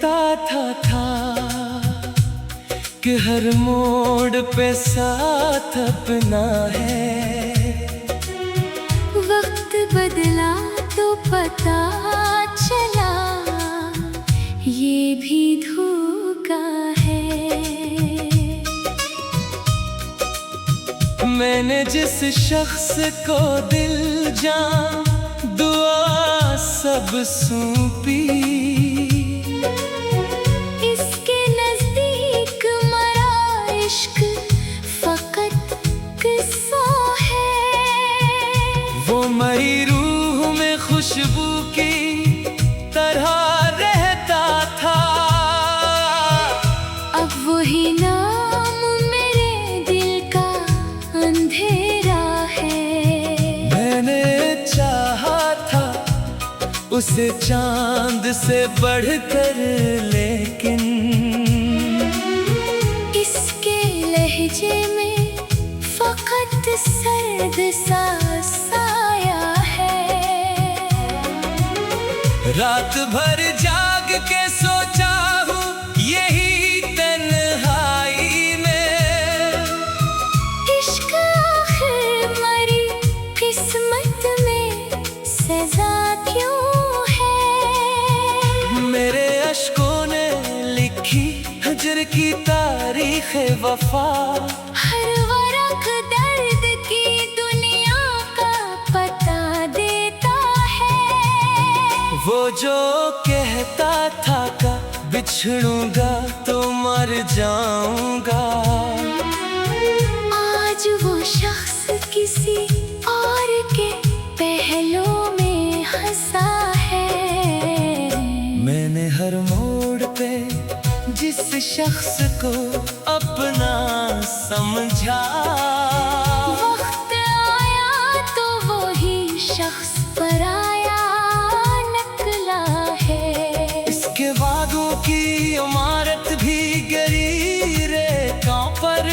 कहता था कि हर मोड़ पे साथ अपना है। वक्त बदला तो पता चला ये भी धोखा है। मैंने जिस शख्स को दिल जान दुआ सब सौंपी, इसके नजदीक मरा इश्क फकत किस्सा है। वो मरी रूह में खुशबू की तरह रहता था। अब वही नाम मेरे दिल का अंधेरा है। मैंने चाहा था उसे चांद से बढ़कर, लेकिन इसके लहजे में फकत सर्द सा साया है। रात भर जाग के सोचा हूँ यही तन्हाई में, इश्क आखिर मरी किस्मत में सजा क्यों है। मेरे अश्कों ने लिखी हजर की तारीख वफा। हर वरक दर्द की दुनिया का पता देता है। वो जो कहता था का बिछड़ूंगा तो मर जाऊंगा, आज वो शख्स किसी और के पहलू में हंसा है। मैंने हर मोड़ पे जिस शख्स को अपना समझा, वक्त आया तो वही शख्स पराया निकला है। इसके वादों की इमारत भी गिरी रेतों पर।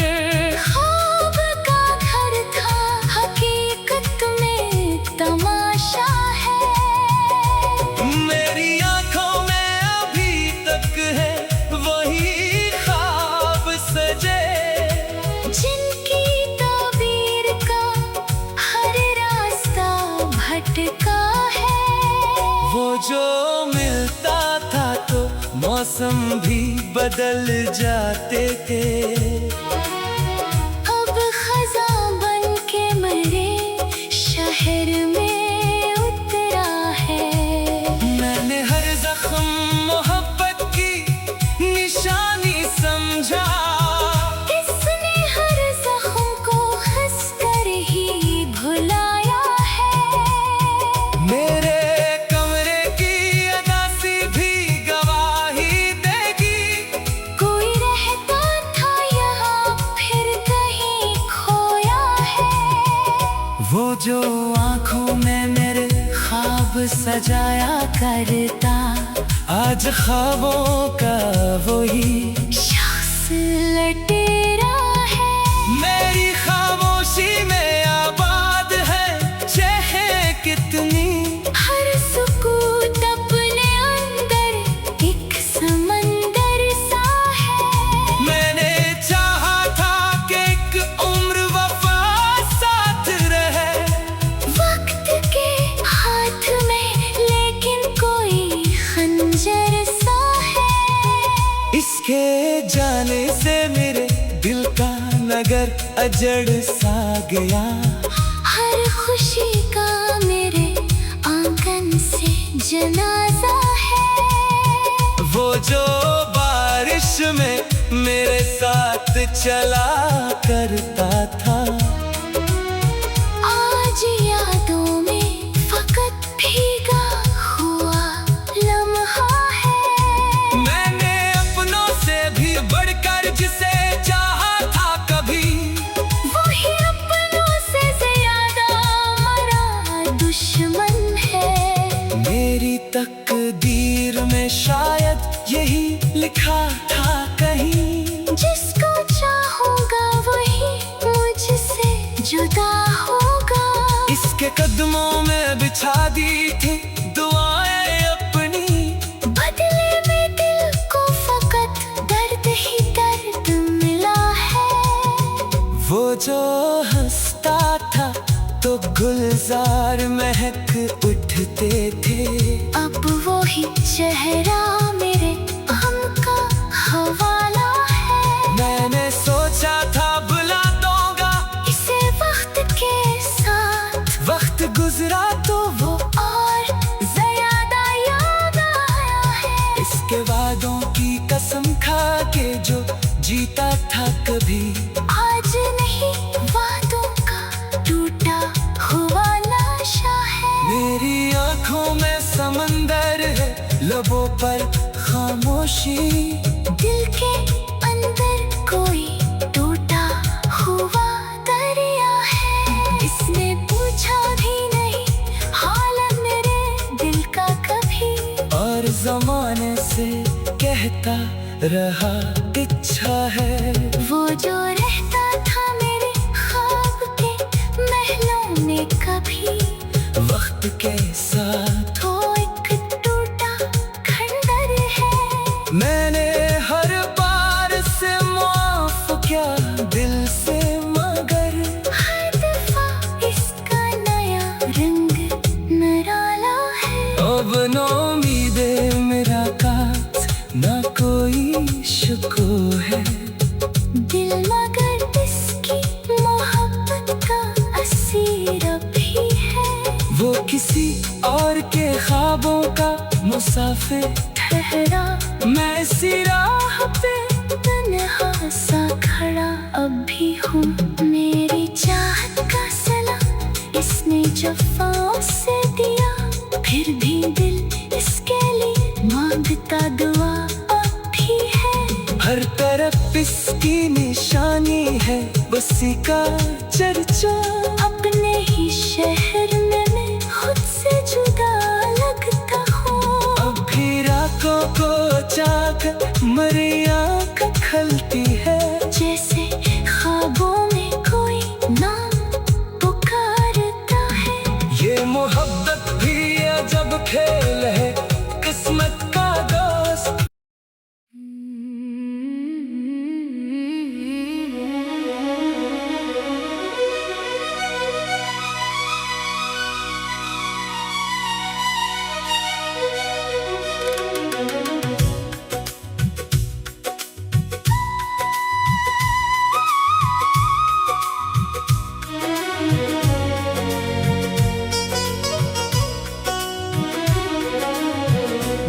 ख्वाब का घर था हकीकत में तमाशा है। मेरी आंखों में अभी तक है वही ख्वाब सजे, जिनकी ताबीर का हर रास्ता भटका है। वो जो मिलता था तो मौसम भी बदल जाते थे। अब खज़ां बन के मेरे शहर में उतरा है। मैंने हर जख्म मोहब्बत की निशानी समझा, इसने हर जख्म को हंसकर ही भुलाया है। मेरे कमरे की अदासी भी गवाही देगी। कोई रहता था यहाँ फिर कहीं खोया है। वो जो आंखों में मेरे ख्वाब सजाया करता, आज ख्वाबों का वही शख्स लटेरा है। मेरी खामोशी में आबाद है चाहे कितनी। हर सुकूत अपने अंदर एक समंदर सा है। मैंने चाहा था कि एक उम्र वफा साथ रहे, वक्त के हाथ में लेकिन कोई खंजर सा है। इसके जाने से मेरे दिल का नगर अजड़ सा गया। हर खुशी का मेरे आंगन से जनाजा है। वो जो बारिश में मेरे साथ चला करता था, आज यादों में फकत भीगा हुआ लम्हा है। मैंने अपनों से भी बढ़कर जिसे चाहा था कभी, वही अपनों से ज्यादा मरा दुश्मन है। मेरी तकदीर में शायद यही लिखा था कहीं, जिसको चाहूंगा वही मुझसे जुदा होगा। इसके कदमों में बिछा दी थी दुआएं अपनी, बदले में दिल जो हंसता था तो गुलजार महक उठते थे। अब वो ही चेहरा मेरे गम का हवाला है। मैंने सोचा था बुला दूंगा इसे वक्त के साथ, वक्त गुजरा तो वो और ज्यादा याद आया है। इसके वादों की कसम खा के जो जीता था कभी, आज नहीं वादों का टूटा हुआ लाशा है। मेरी आंखों में समंदर है, लबों पर खामोशी। दिल के अंदर कोई टूटा हुआ दरिया है। इसने पूछा भी नहीं हाल मेरे दिल का कभी, और जमाने से कहता रहा इच्छा है। वो जो रहता था मेरे ख्वाब के महलों में कभी, वक्त के साथ तो एक टूटा खंडर है। मैंने हर बार से माफ किया दिल से, मगर हर दफा इसका नया रंग निराला है। अब न उम्मीदे मेरा कात ना कोई शुको है। दिल मगर इसकी मोहब्बत का असीर भी है। वो किसी और के ख्वाबों का मुसाफिर ठहरा मैं इसी राह पे तन्हा सा खड़ा अब भी हूँ। मेरी चाहत का सलाम इसने जफ़ाओं से दिया, फिर भी दिल इसके लिए मांगता दुआ अब भी है। हर तरफ इसकी निशानी है, बसी का चर्चा। अपने ही शहर में मैं खुद से जुदा लगता हूँ। अब भी रातों को जाकर मेरी आँख खलती है, जैसे ख्वाबों में कोई नाम पुकारता है। ये मोहब्बत भी अजब खेल है, किस्मत का दोस्त।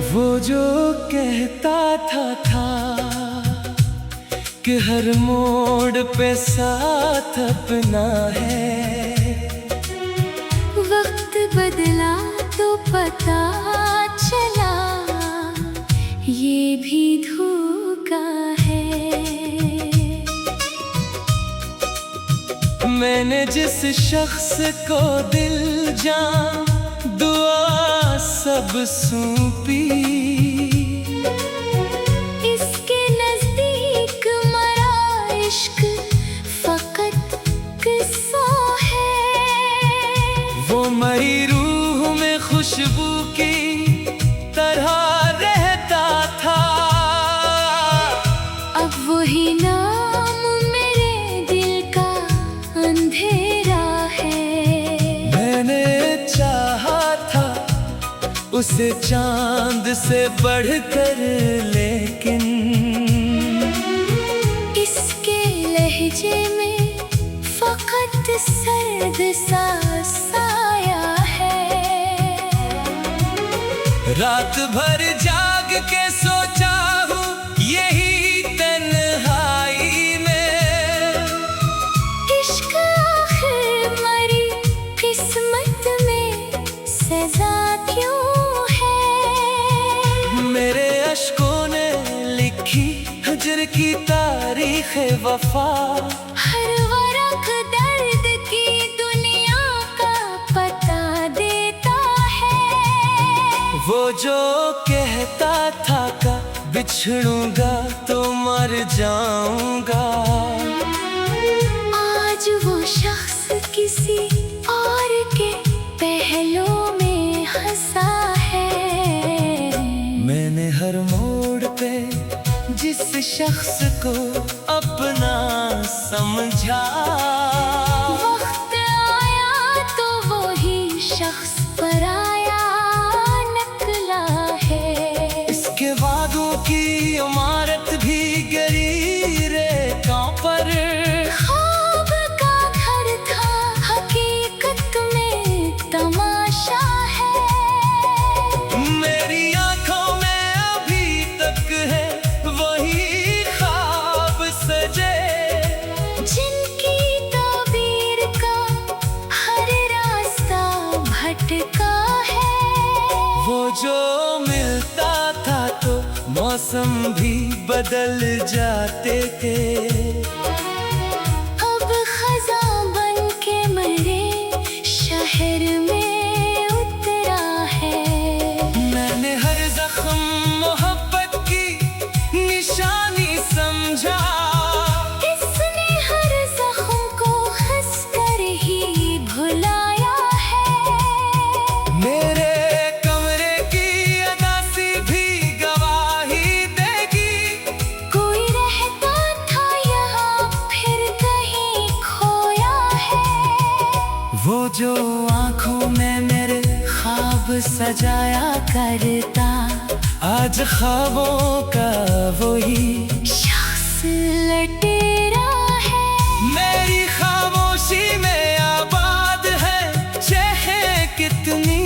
वो जो कहता था कि हर मोड़ पे साथ अपना है, वक्त बदला तो पता चला ये भी धोखा है। मैंने जिस शख्स को दिल जान दुआ सब सौंपी, इसके नजदीक मरा इश्क फकत किस्सा है। वो मरी रूह में खुशबू की तरह रहता था। अब वही नाम मेरे दिल का अंधेरा है। मैंने चाहा था उसे चांद से बढ़कर, लेकिन इसके लहजे में फकत सर्द सा साया है। रात भर जाग के सोचा हूँ यही तन्हाई में, इश्क आखिर मरी किस्मत में सजा क्यों है। मेरे अश्कों ने लिखी हजर की तारीख वफा। हर वरक दर्द की दुनिया का पता देता है। वो जो कहता था का बिछड़ूंगा तो मर जाऊंगा, आज वो शख्स किसी और के पहलों में हंसा है। मैंने हर मोड़ पे जिस शख्स को अपना समझा, वक्त आया तो वही शख्स पराया निकला है। इसके वादों की इमारत भी गिरी रेतों पर। ख्वाब का घर था, हकीकत में तमाशा है। मेरी आंखों में अभी तक है वही ख्वाब सजे, जिनकी ताबीर का हर रास्ता भटका है। वो जो मिलता था तो मौसम भी बदल जाते थे। अब खज़ां बन के मेरे शहर में उतरा है। मैंने हर जख्म मोहब्बत की निशानी समझा, इसने हर जख्म को हंसकर ही भुलाया है। मेरे कमरे की अदासी भी गवाही देगी। कोई रहता था यहाँ फिर कहीं खोया है। वो जो आंखों में मेरे ख्वाब सजाया करता, आज ख्वाबों का वही शख्स लटेरा है। मेरी खामोशी में आबाद है चेहरे कितनी।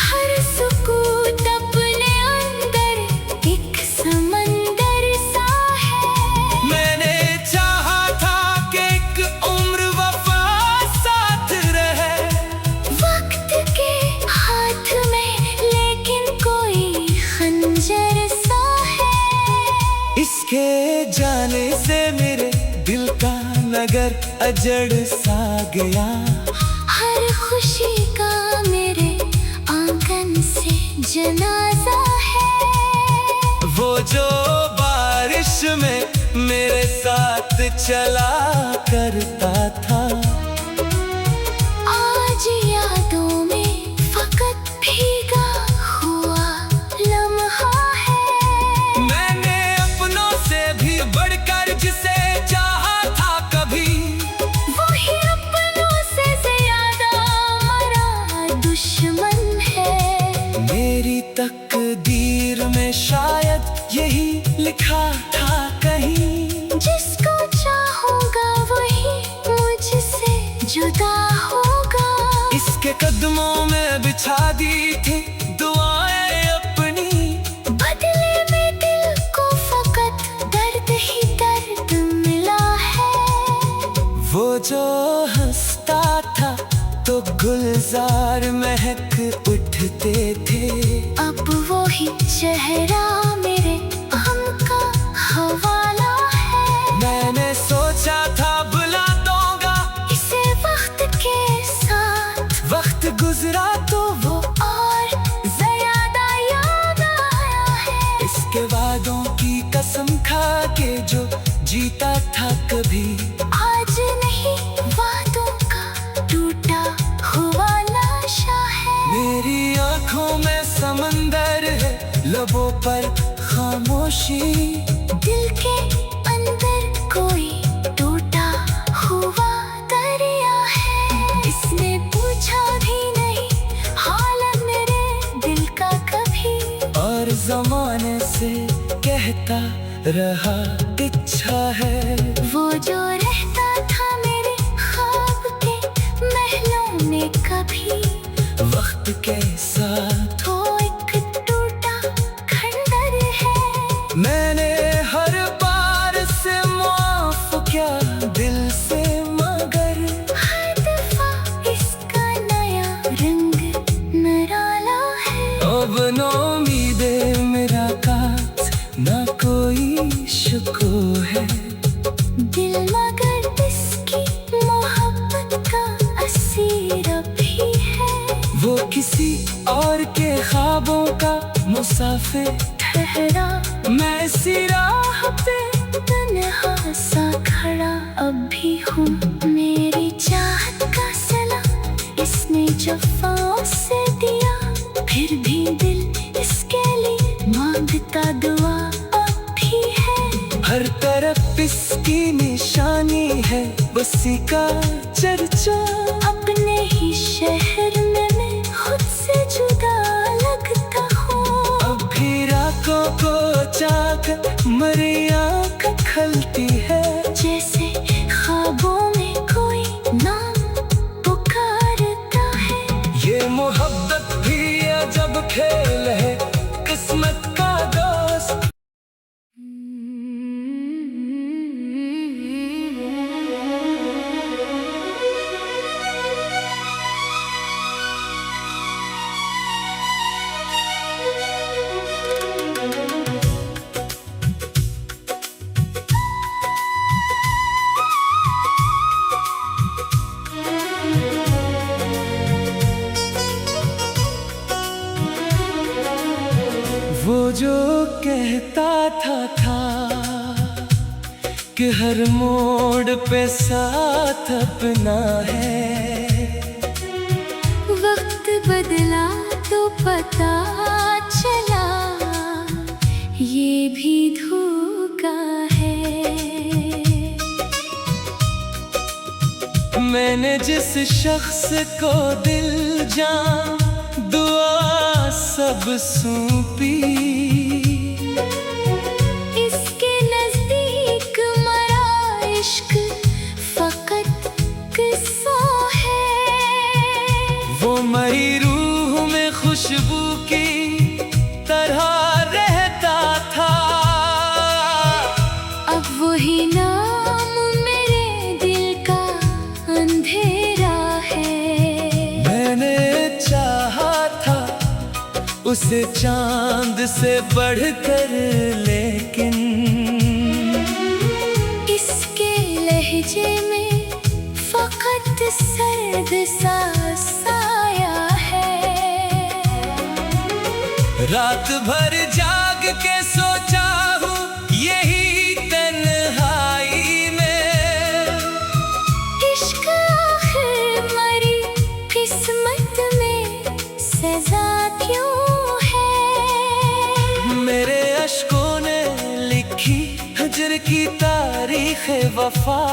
हर सुकूत अपने अंदर एक समंदर सा है। मैंने चाहा था कि एक उम्र वफा साथ रहे, वक्त के हाथ में लेकिन कोई खंजर सा है। इसके जाने से मेरे दिल का नगर अजड़ सा गया। हर खुशी का मेरे आंगन से जनाजा है। वो जो बारिश में मेरे साथ चला करता था, आज यादों में फकत भीगा हुआ लम्हा है। मैंने अपनों से भी बढ़कर जिसे चाहा था कभी, वही अपनों से ज्यादा मरा दुश्मन है। मेरी तकदीर में शायद यही लिखा था कहीं, जिसको चाहूंगा वही मुझसे जुदा होगा। इसके कदमों में बिछा दी थी दुआएं अपनी। बदले में दिल को फकत दर्द ही दर्द मिला है। वो जो हंसता था तो गुलजार महक उठते थे, अब वही चेहरा मेरे गम का हवाला है। मैंने सोचा था बुला दूंगा इसे वक्त के साथ, वक्त गुजरा तो वो और ज्यादा याद आया है। इसके वादों की कसम खा के जो जीता था कभी, आज नहीं वादों का टूटा हुआ लाशा है। मेरी आंखों में समंदर है, लबों पर खामोशी। दिल के अंदर कोई टूटा हुआ दरिया है। इसने पूछा भी नहीं हाल मेरे दिल का कभी, और जमाने से कहता रहा इच्छा है। वो जो रहता था मेरे ख्वाब के महलों में कभी, वक्त के साथ तो एक टूटा खंडर है। मैंने हर बार से माफ किया दिल से, मगर हर दफा इसका नया रंग निराला है। अब नो उम्मीदे मेरा कात ना कोई शुको है। दिल मगर इसकी मोहब्बत का असीर भी है। वो किसी और के ख्वाबों का मुसाफिर ठहरा मैं इसी राह पे तन्हा सा खड़ा अब भी हूँ। मेरी चाहत का सला इसने जफ़ाओं से दिया, फिर भी दिल इसके लिए मांगता दुआ अब भी है। हर तरफ इसकी निशानी है, बसी का चर्चा। अपने ही शहर में मैं खुद से जुदा लगता हूँ। अभी रातों को जाकर मेरी आँख खलती है, जैसे ख्वाबों में कोई नाम पुकारता है। ये मोहब्बत भी अजब खेल है, किस्मत का दोस्त। वो जो कहता था कि हर मोड़ पे साथ अपना है, वक्त बदला तो पता चला ये भी धोखा है। मैंने जिस शख्स को दिल जान दुआ सब सौंपी, इसके नजदीक मरा इश्क फकत किस्सा है। वो मरी रूह में खुशबू की तरह रहता था, अब वही नाम मेरे दिल का अंधेरा है। मैंने चाहा था उसे चांद से बढ़कर, लेकिन इसके लहजे में फकत सर्द सा साया है। रात भर जाग के सोचा हूँ यही तन्हाई में, इश्क आखिर मरी किस्मत में सजा क्यों है। मेरे अश्कों ने लिखी हजर की तारीख वफा,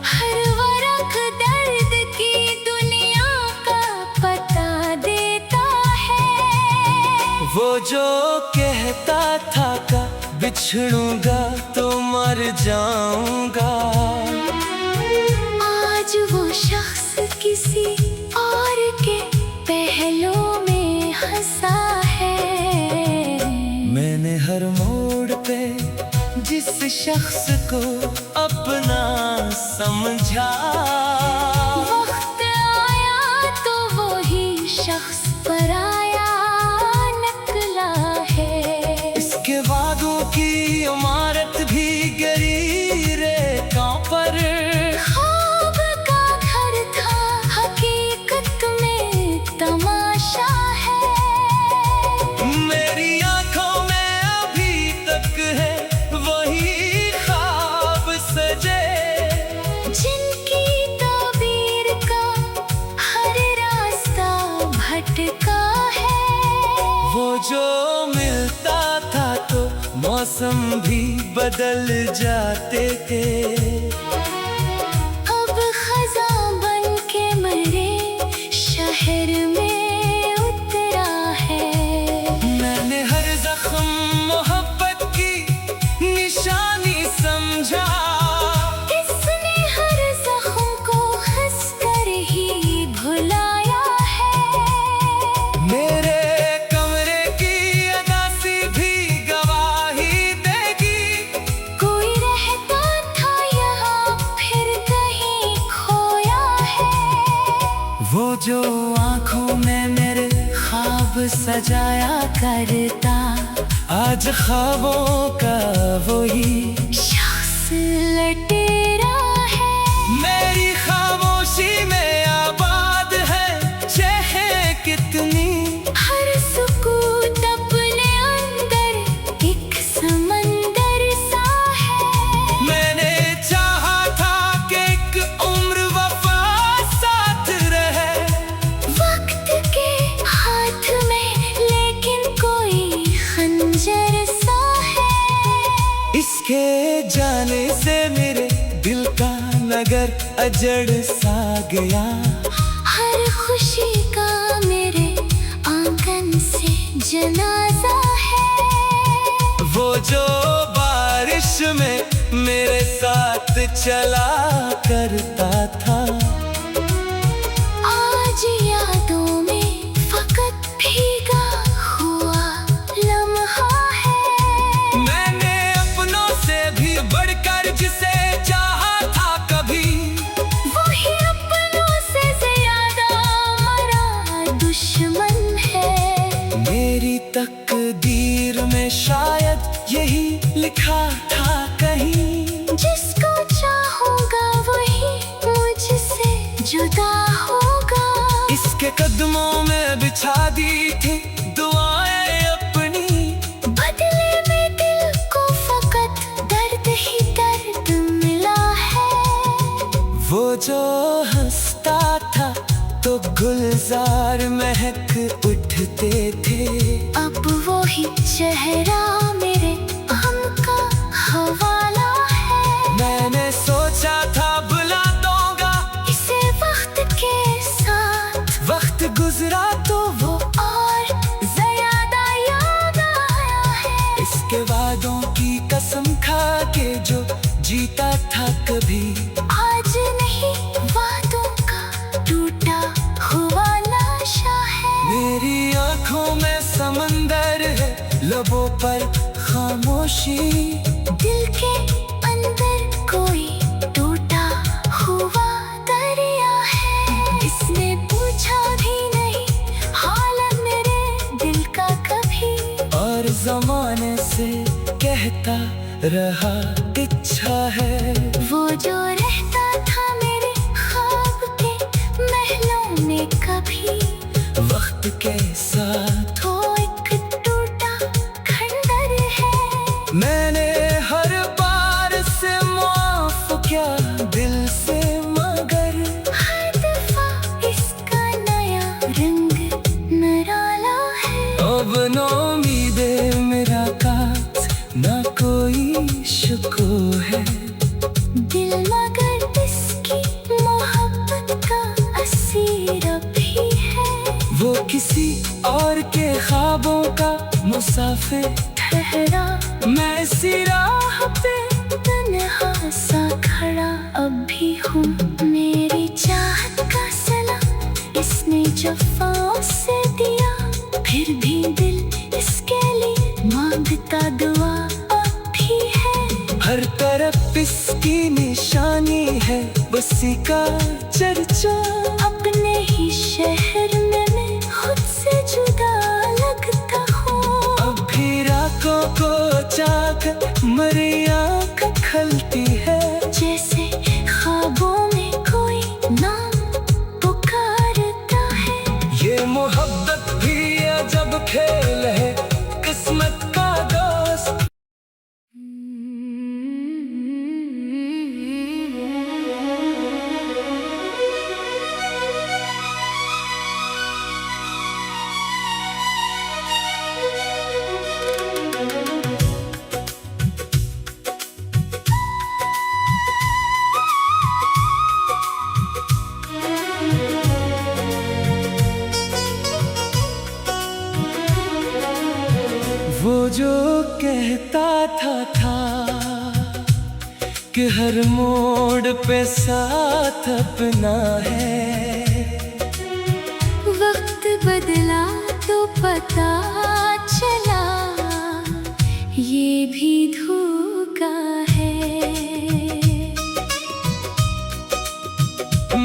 हर वरक दर्द की दुनिया का पता देता है। वो जो कहता था का बिछड़ूंगा तो मर जाऊंगा, आज वो शख्स किसी और के पहलों में हंसा है। मैंने हर मोड़ पे जिस शख्स को अपना समझा, वक्त आया तो वही शख्स पराया निकला है। इसके वादों की इमारत भी गिरी रेतों पर, ख्वाब का घर था हकीकत में तमाशा है। मेरी आंखों में अभी तक है वही ख्वाब सजे, जिनकी ताबीर का हर रास्ता भटका है। वो जो मिलता था तो मौसम भी बदल जाते थे, अब खज़ां बन के मेरे शहर में उतरा है। मैंने हर जख्म मोहब्बत की निशानी समझा, इसने हर जख्म को हंसकर ही भुलाया है। मेरे कमरे की अदासी भी गवाही देगी, कोई रहता था यहाँ फिर कहीं खोया है। वो जो आंखों में मेरे ख्वाब सजाया करता, आज ख्वाबों का वही शख्स लटेरा है। मेरी खामोशी में आबाद है चेहरे कितनी, हर सुकूत अपने अंदर एक समंदर सा है। मैंने चाहा था कि एक उम्र वफा साथ रहे, वक्त के हाथ में लेकिन कोई खंजर सा है। इसके जाने से मेरे दिल का नगर अजड़ सा गया। हर खुशी का मेरे आंगन से जनाजा है। वो जो बारिश में मेरे साथ चला करता था, आज यादों में फकत भीगा हुआ लम्हा है। मैंने अपनों से भी बढ़कर जिसे चाहा था कभी, वही अपनों से ज्यादा मरा दुश्मन है। मेरी तकदीर में शायद यही लिखा था कहीं, जिसको चाहूंगा वही मुझसे जुदा होगा। इसके कदमों में बिछा दी थी दुआएं अपनी, बदले में दिल को फकत दर्द ही दर्द मिला है। वो जो हंसता था तो गुलजार महक उठते थे, अब वो ही चेहरा मेरे गम का हवाला है। मैंने सोचा था बुला दूंगा इसे वक्त के साथ, वक्त गुजरा तो वो और ज्यादा याद आया है। इसके वादों की कसम खा के जो जीता था कभी, आज नहीं वादों का टूटा हुआ लाशा है। मेरी आंखों में समंदर है, लबों पर खामोशी, दिल के अंदर कोई टूटा हुआ दरिया है। इसने पूछा भी नहीं हाल मेरे दिल का कभी, और जमाने से कहता रहा इच्छा है। वो जो रहता था मेरे ख्वाब के महलों में कभी, वक्त के साथ वो एक टूटा खंडर है। मैंने हर बार से माफ किया दिल से, मगर हर दफा इसका नया रंग निराला है। अब न उम्मीदे मेरा कात ना कोई शुको है। दिल मगर इसकी मोहब्बत का असीर भी है। वो किसी और के ख्वाबों का मुसाफिर ठहरा मैं इसी राह पे, तन्हा सा खड़ा अब भी हूँ। मेरी चाहत का सला इसने जफ़ाओं से दिया, फिर भी दिल इसके लिए मांगता दुआ अब भी है। हर तरफ इसकी निशानी है, उसी का चर्चा। अपने ही शहर में मैं खुद से जुदा लगता हूँ। अब भी रातों को जाकर मेरी आँख खलती है, जैसे ख्वाबों में कोई नाम पुकारता है। ये मोहब्बत भी अजब खेल है, किस्मत का दोस्त। वो जो कहता था कि हर मोड़ पे साथ अपना है, वक्त बदला तो पता चला ये भी धोखा है।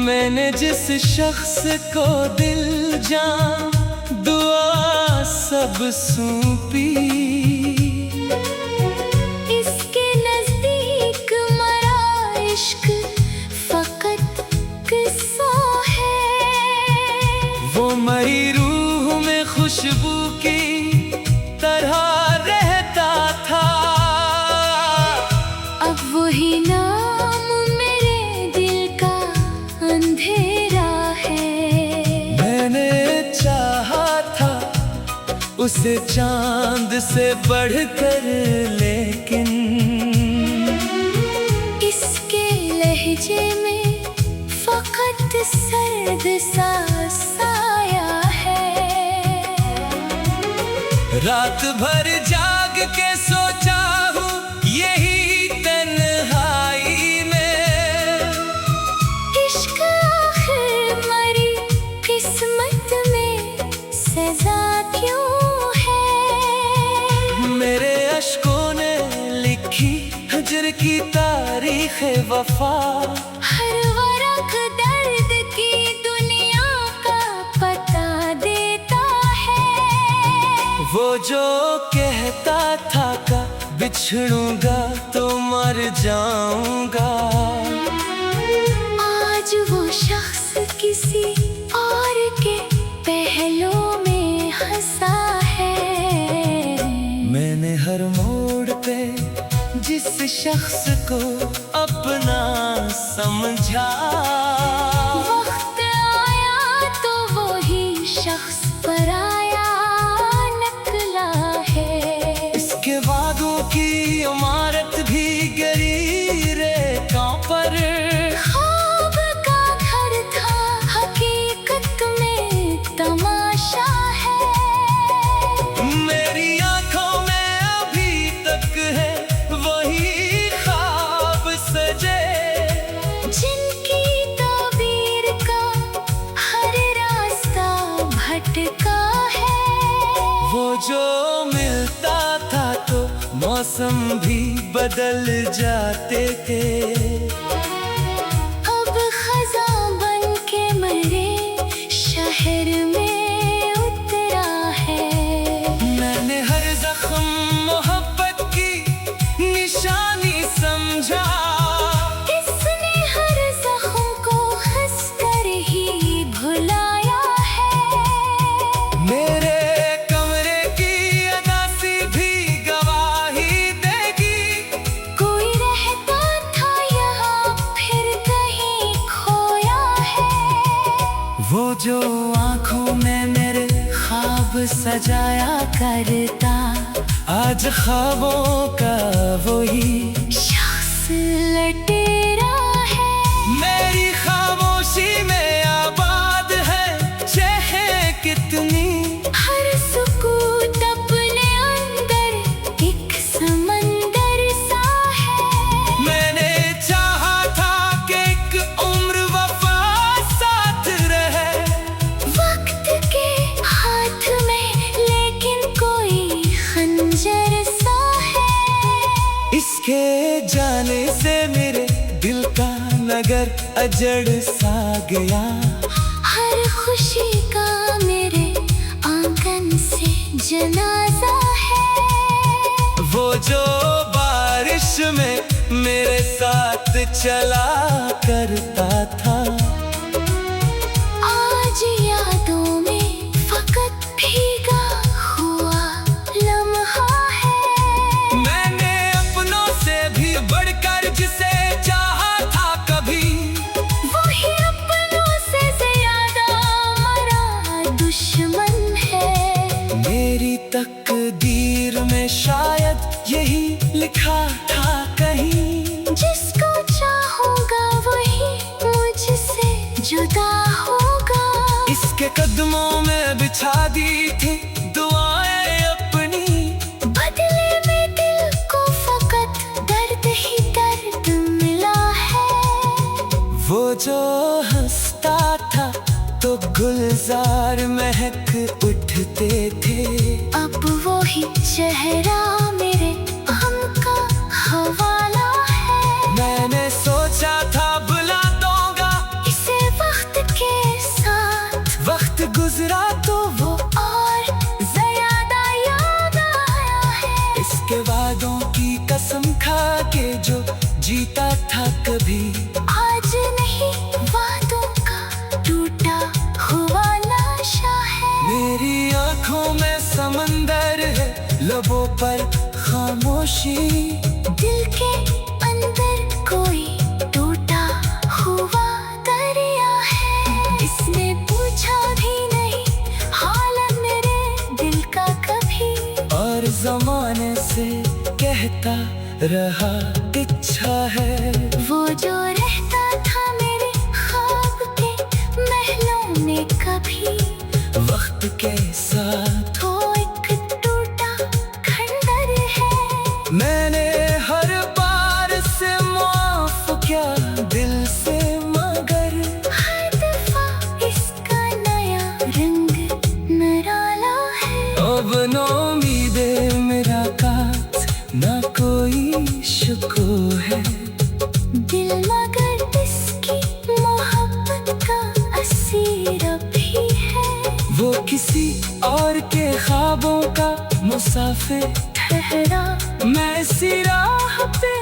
मैंने जिस शख्स को दिल जान दुआ सब सौंपी, इसके नजदीक मरा इश्क फकत किस्सा है। वो मरी रूह में खुशबू की तरह रहता था, अब वही नाम मेरे दिल का अंधेरा है। मैंने चाहा था उसे चांद से बढ़कर, लेकिन सर्द सा साया है। रात भर जाग के सोचा हूँ यही तन्हाई में, इश्क आखिर मरी किस्मत में सजा क्यों है। मेरे अश्कों ने लिखी हजर की तारीख वफा, हर वरक दर्द की दुनिया का पता देता है। वो जो कहता था का बिछड़ूंगा तो मर जाऊंगा, आज वो शख्स किसी और के पहलू में हंसा है। मैंने हर मोड़ पे जिस शख्स को अपना समझा, वक्त आया तो वो ही शख्स पराया निकला है। इसके वादों की इमारत भी गिरी रेतों पर, ख्वाब का घर था हकीकत में तमाशा है। मेरी आंखों में अभी तक है वही ख्वाब सजे, जिनकी ताबीर का हर रास्ता भटका है। वो जो मिलता था तो मौसम भी बदल जाते थे, अब खज़ां बन के मरे शहर में उतरा है। मैंने हर जख्म मोहब्बत की निशानी समझा, इसने हर जख्म को हंसकर ही भुलाया है। मेरे कमरे की अदासी भी गवाही देगी, कोई रहता था यहाँ फिर कहीं खोया है। वो जो आंखों में मेरे ख्वाब सजाया करता, आज ख्वाबों का वही शख्स लटेरा है। मेरी खामोशी में आबाद है चाहे कितनी, हर सुकूत अपने अंदर एक समंदर सा है। मैंने चाहा था कि एक उम्र वफा साथ रहे, वक्त के हाथ में लेकिन कोई खंजर सा है। इसके जाने से मेरे दिल का नगर अजड़ सा गया, हर खुशी का मेरे आंगन से जनाजा है। वो जो बारिश में मेरे साथ चला करता था, आज यादों में फकत भीगा हुआ लम्हा है। मैंने अपनों से भी बढ़कर जिसे चाहा था कभी, वही अपनों से ज्यादा मरा दुश्मन है। मेरी तकदीर में शायद यही लिखा था कहीं, जिसको चाहूंगा वही मुझसे जुदा होगा। इसके कदमों में बिछा दी थी दुआएं अपनी, बदले में दिल को फकत दर्द ही दर्द मिला है। वो जो हंसता था तो गुलजार महक उठते थे, अब वो ही चेहरा मेरे गम का हवाला है। मैंने सोचा था बुला दूंगा, इसे वक्त के साथ वक्त गुजरा तो वो और ज्यादा याद आया है। इसके वादों की कसम खा के जो जीता था कभी, आज नहीं वादों का टूटा हुआ लाशा है। मेरी आंखों में समंदर है लबों पर खामोशी, दिल के अंदर कोई टूटा हुआ दरिया है। इसने पूछा भी नहीं हाल मेरे दिल का कभी, और जमाने से कहता रहा इच्छा है। वो जो रहता था मेरे ख्वाब के साथ वो एक टूटा खंडर है। मैंने हर बार से माफ किया दिल से, मगर हर दफा इसका नया रंग निराला है। अब न उम्मीदे मेरा कात ना कोई शुको है। दिल मगर इसकी मोहब्बत का असीर भी है। वो किसी और के ख्वाबों का मुसाफिर ठहरा मैं इसी राह पे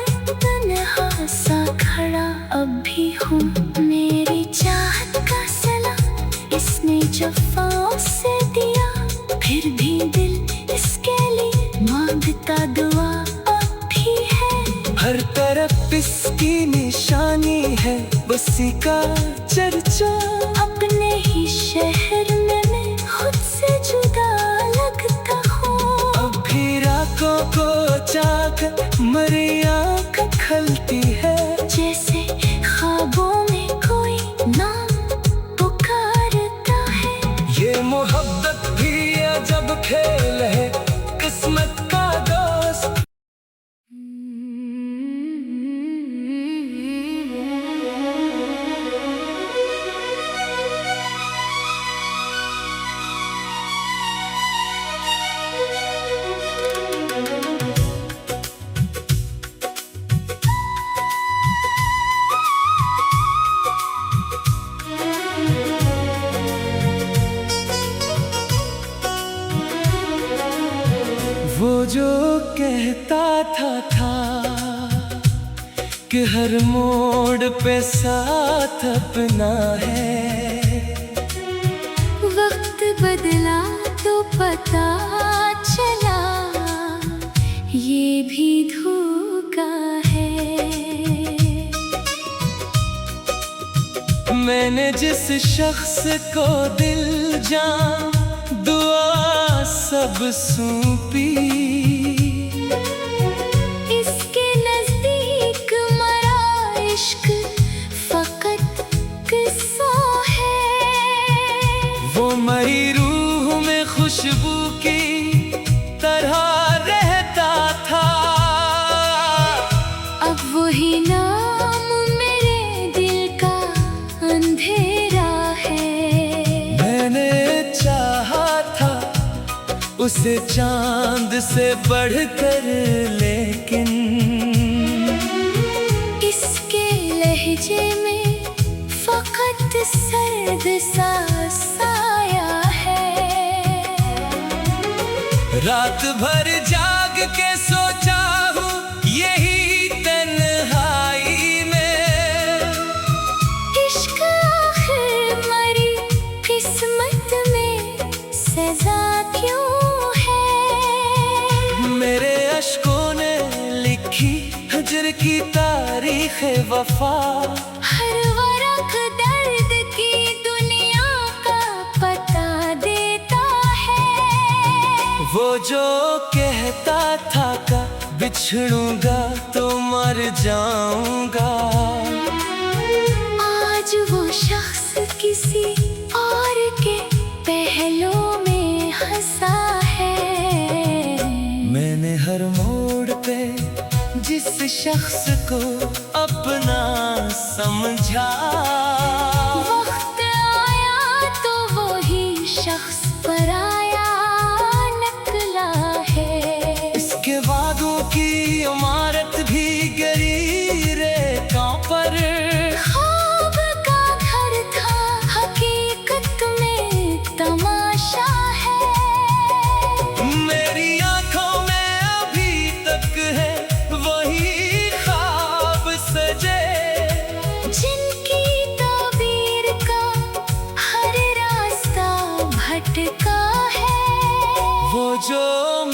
तन्हा सा खड़ा अब भी हूँ। मेरी चाहत का सलाम इसने जफ़ाओं से दिया, फिर भी दिल इसके लिए मांगता दुआ अब भी है। हर तरफ इसकी निशानी है, उसी का चर्चा। अपने ही शहर में मैं खुद से जुदा लगता हूँ। अब भी रातों को जाकर मेरी आँख खलती है, जैसे ख्वाबों में कोई नाम पुकारता है। ये मोहब्बत भी अजब खेल है, किस्मत का दोस्त। वो जो कहता था कि हर मोड़ पे साथ अपना है, वक्त बदला तो पता चला ये भी धोखा है। मैंने जिस शख्स को दिल जान दुआ सब सौंपी, इसके नजदीक मरा इश्क फकत किस्सा है। वो मरी रूह में खुशबू की तरह रहता था, अब वही नाम मेरे दिल का अंधेरा है। मैंने चाहा था उसे चांद से बढ़कर, लेकिन इसके लहजे में फकत सर्द सा साया है। रात भर जाग के सोचा हूँ यही तन्हाई में, इश्क आखिर मरी किस्मत में सजा क्यों है। मेरे अश्कों ने लिखी हजर की तारीख वफा। हर वरक दर्द की दुनिया का पता देता है। वो जो कहता था का बिछड़ूंगा तो मर जाऊंगा, आज वो शख्स किसी और के पहलों में हंसा है। मैंने हर मोड़ पे जिस शख्स को अपना समझा, वक्त आया तो वही शख्स पराया निकला है। इसके वादों की इमारत भी गिरी रेतों पर, ख्वाब का घर था हकीकत में तमाशा है। मेरी आंखों में अभी तक है वही ख्वाब सजे, जिनकी ताबीर का हर रास्ता भटका है। वो जो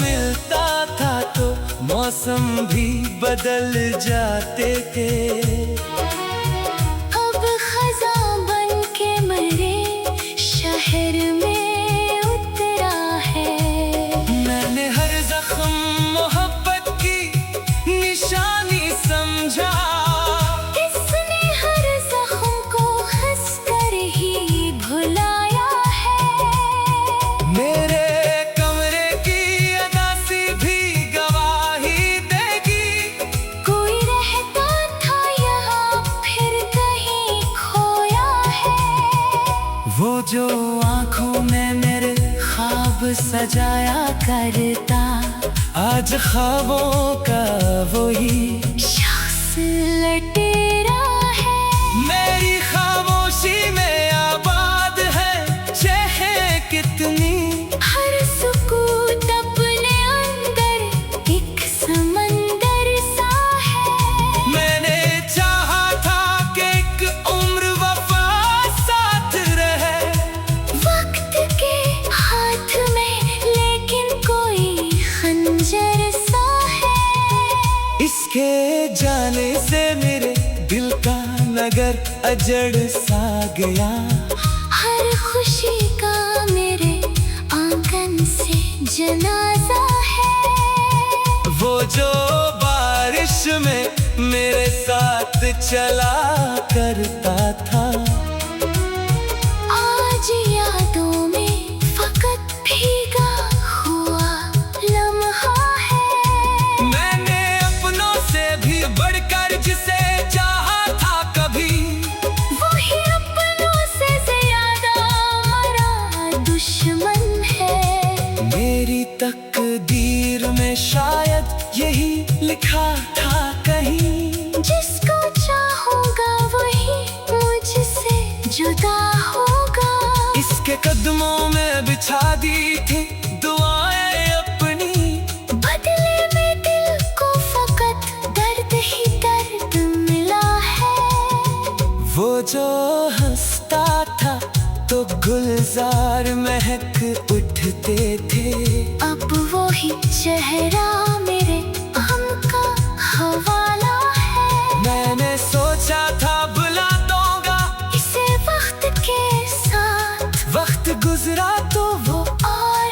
मिलता था तो मौसम भी बदल जाते थे, अब खज़ां बन के मेरे शहर में उतरा है। मैंने हर जख्म मोहब्बत की निशानी समझा, इसने हर जख्म को हंस कर ही भुलाया है। मेरे जो आंखों में मेरे ख्वाब सजाया करता, आज ख्वाबों का वही शख्स लटेरा है। मेरी खामोशी में आबाद है चाहे कितनी, हर सुकूत अपने अंदर एक समंदर सा है। मैंने चाहा था कि एक उम्र वफा साथ रहे, वक्त के हाथ में लेकिन कोई खंजर सा है। इसके जाने से मेरे दिल का नगर अजड़ सा गया। हर खुशी का मेरे आंगन से जनाजा है। वो जो बारिश में मेरे साथ चला करता था, आज यादों में फकत भीगा हुआ लम्हा है। मैंने अपनों से भी बढ़कर जिसे चाहा था कभी, वही अपनों से ज्यादा मरा दुश्मन है। मेरी तकदीर में शायद यही लिखा था कहीं, जिसको चाहूंगा वही मुझसे जुदा होगा। इसके कदमों में बिछा दी थी दुआएं अपनी, बदले में दिल को फकत दर्द ही दर्द मिला है। वो जो हंसता था तो गुलजार महक उठते थे, अब वही चेहरा मेरे गम का हवाला है। मैंने सोचा था बुला दूंगा इसे वक्त के साथ, वक्त गुजरा तो वो और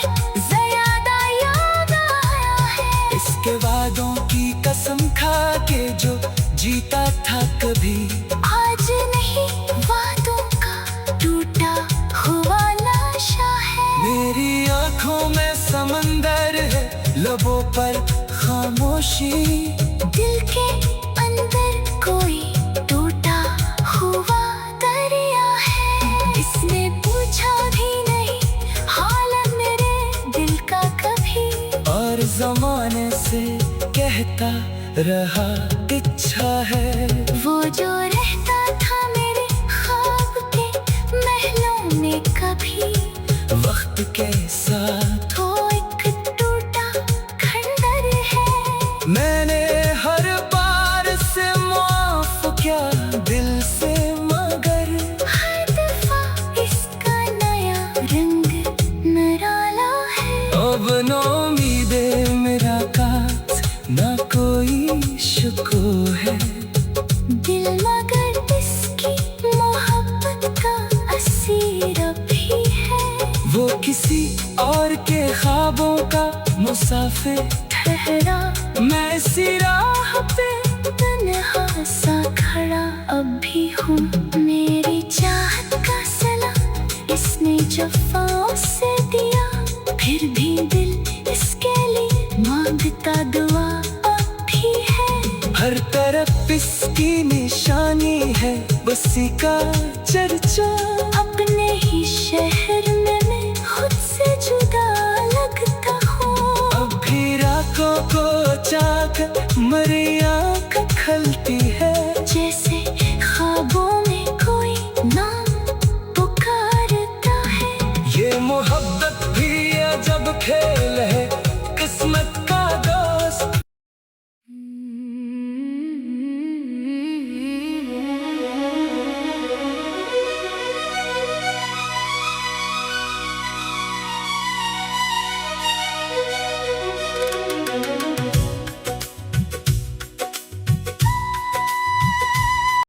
ज्यादा याद आया है। इसके वादों की कसम खा के जो जीता था कभी, आज नहीं वादों का टूटा हुआ लाशा है। मेरी आंखों में समंदर है, लबों पर खामोशी, दिल के अंदर कोई टूटा हुआ दरिया है। इसने पूछा भी नहीं हाल मेरे दिल का कभी, और जमाने से कहता रहा इच्छा है। वो जो रहता था मेरे ख्वाब के महलों में कभी, वक्त के साथ वो एक टूटा खंडर है। मैंने हर बार से माफ किया दिल से, मगर हर दफा इसका नया रंग निराला है। अब न उम्मीदे मेरा कात ना कोई शुको है, दिल मगर इसकी मोहब्बत का असीर भी है। वो किसी और के ख्वाबों का मुसाफिर ठहरा मैं इसी राह पे, तन्हा सा खड़ा अब भी हूँ। मेरी चाहत का सलाम इसने जफ़ाओं से दिया, फिर भी दिल इसके लिए मांगता दुआ अब भी है। हर तरफ इसकी निशानी है, बसी का चर्चा। अपने ही शहर में मैं खुद से जुदा लगता हूँ। अब भी रातों को चाक मरी आँख खलती